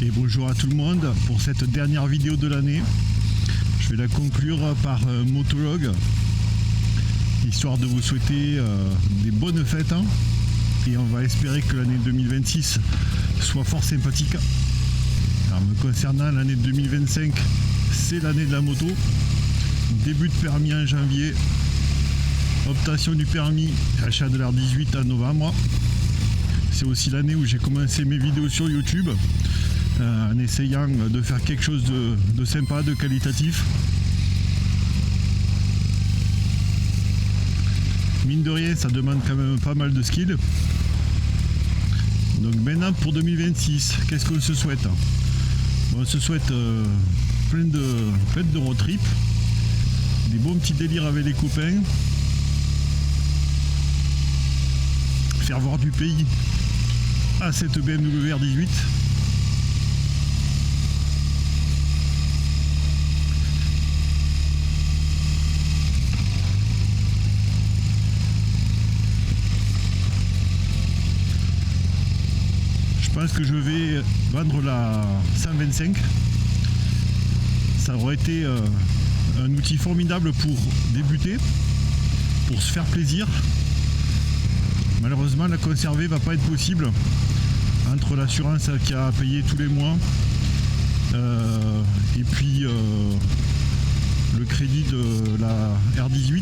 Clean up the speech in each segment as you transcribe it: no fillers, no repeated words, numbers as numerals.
Et bonjour à tout le monde pour cette dernière vidéo de l'année. Je vais la conclure par motologue, histoire de vous souhaiter des bonnes fêtes. Et on va espérer que l'année 2026 soit fort sympathique. Alors, me concernant, l'année 2025, c'est l'année de la moto. Début de permis en janvier. Obtention du permis, achat de l'R18 en novembre. C'est aussi l'année où j'ai commencé mes vidéos sur YouTube en essayant de faire quelque chose de sympa, de qualitatif. Mine de rien, ça demande quand même pas mal de skills. Donc maintenant pour 2026, qu'est-ce qu'on se souhaite? On se souhaite plein de road trip, des bons petits délires avec les copains, faire voir du pays à cette BMW R18. Je pense que je vais vendre la 125. Ça aurait été un outil formidable pour débuter, pour se faire plaisir. Malheureusement, la conserver va pas être possible entre l'assurance qui a payé tous les mois et puis le crédit de la R18.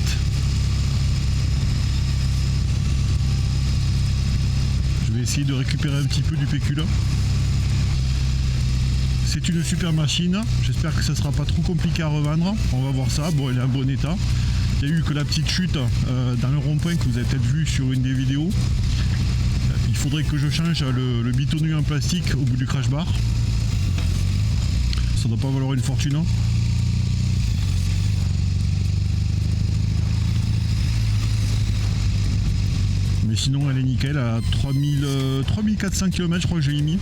Je vais essayer de récupérer un petit peu du pécule. C'est une super machine, j'espère que ça sera pas trop compliqué à revendre. On va voir ça. Bon, elle est en bon état. Il y a eu que la petite chute dans le rond-point que vous avez peut-être vu sur une des vidéos. Il faudrait que je change le bitonnu en plastique au bout du crash bar. Ça doit pas valoir une fortune. Mais sinon elle est nickel, à 3400 km je crois que j'ai mis.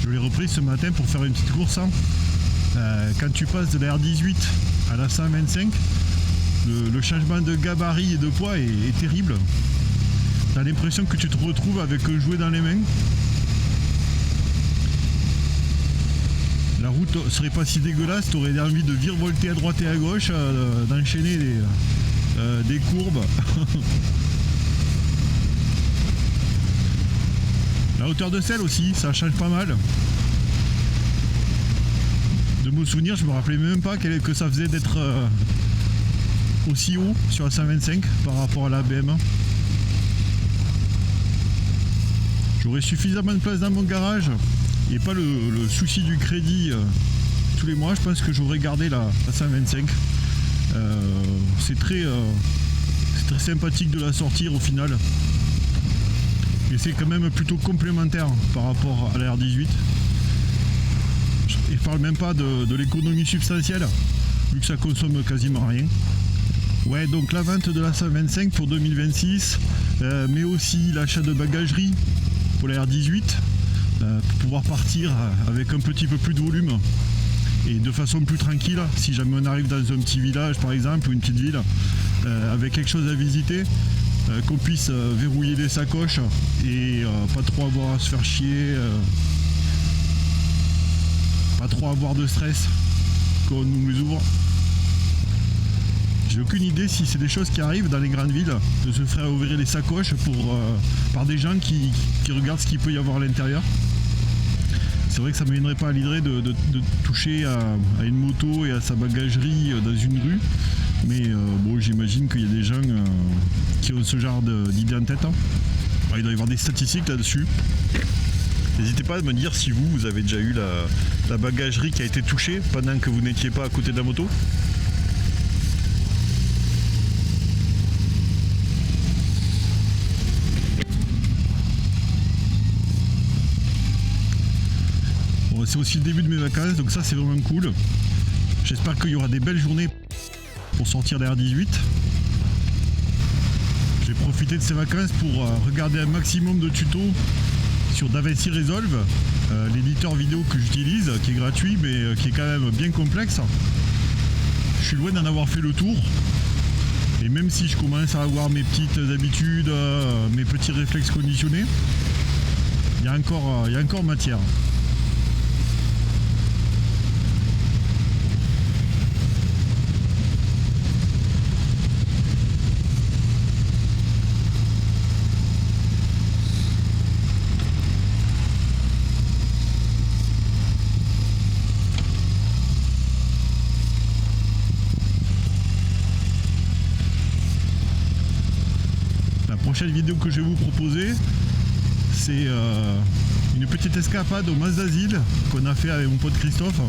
Je l'ai repris ce matin pour faire une petite course. Quand tu passes de la R18 à la 125, le changement de gabarit et de poids est terrible. Tu as l'impression que tu te retrouves avec un jouet dans les mains. La route serait pas si dégueulasse, tu aurais envie de virevolter à droite et à gauche, d'enchaîner des courbes. La hauteur de selle aussi, ça change pas mal. De mon souvenir, je me rappelais même pas que ça faisait d'être aussi haut sur la 125 par rapport à la BM. J'aurais suffisamment de place dans mon garage et pas le souci du crédit tous les mois. Je pense que j'aurais gardé la 125. C'est très sympathique de la sortir au final. Et c'est quand même plutôt complémentaire par rapport à la R18. Et je parle même pas de l'économie substantielle, vu que ça consomme quasiment rien. Ouais, donc la vente de la 125 pour 2026, mais aussi l'achat de bagagerie pour la R18, pour pouvoir partir avec un petit peu plus de volume et de façon plus tranquille, si jamais on arrive dans un petit village par exemple, ou une petite ville, avec quelque chose à visiter, qu'on puisse verrouiller les sacoches et pas trop avoir à se faire chier, pas trop avoir de stress quand on nous les ouvre. J'ai aucune idée si c'est des choses qui arrivent dans les grandes villes, de se faire ouvrir les sacoches par des gens qui regardent ce qu'il peut y avoir à l'intérieur. C'est vrai que ça ne me viendrait pas à l'idée de toucher à une moto et à sa bagagerie dans une rue, mais bon, j'imagine qu'il y a des gens qui ont ce genre d'idée en tête. Il doit y avoir des statistiques là-dessus. N'hésitez pas à me dire si vous avez déjà eu la bagagerie qui a été touchée pendant que vous n'étiez pas à côté de la moto. Bon, c'est aussi le début de mes vacances, donc ça c'est vraiment cool. J'espère qu'il y aura des belles journées pour sortir la R18. Je vais profiter de ces vacances pour regarder un maximum de tutos sur DaVinci Resolve, l'éditeur vidéo que j'utilise, qui est gratuit mais qui est quand même bien complexe. Je suis loin d'en avoir fait le tour. Et même si je commence à avoir mes petites habitudes, mes petits réflexes conditionnés, il y a encore matière. La prochaine vidéo que je vais vous proposer, c'est une petite escapade au Mas d'Asile qu'on a fait avec mon pote Christophe.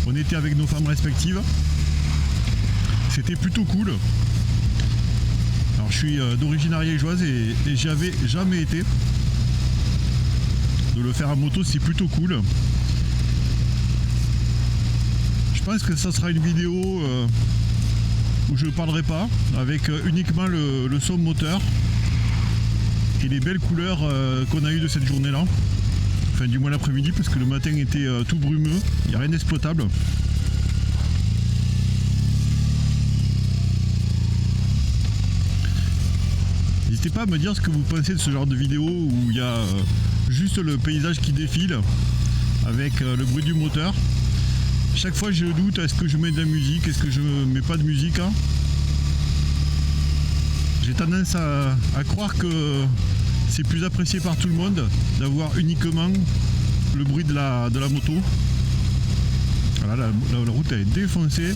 On était avec nos femmes respectives. C'était plutôt cool. Alors je suis d'origine ariégeoise et j'y avais jamais été. De le faire à moto, c'est plutôt cool. Je pense que ça sera une vidéo où je ne parlerai pas, avec uniquement le son moteur et les belles couleurs qu'on a eues de cette journée-là. Enfin, du moins l'après-midi, parce que le matin était tout brumeux, il n'y a rien d'exploitable. N'hésitez pas à me dire ce que vous pensez de ce genre de vidéo où il y a juste le paysage qui défile avec le bruit du moteur. Chaque fois je doute, est-ce que je mets de la musique, est-ce que je mets pas de musique, hein. J'ai tendance à croire que c'est plus apprécié par tout le monde d'avoir uniquement le bruit de la moto. Voilà, la route elle est défoncée.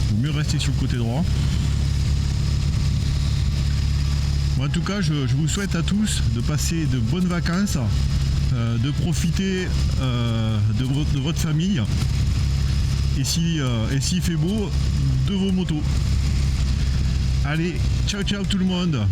Il vaut mieux rester sur le côté droit. Bon, en tout cas, je vous souhaite à tous de passer de bonnes vacances, de profiter de votre famille et s'il fait beau, de vos motos. Allez, ciao ciao tout le monde!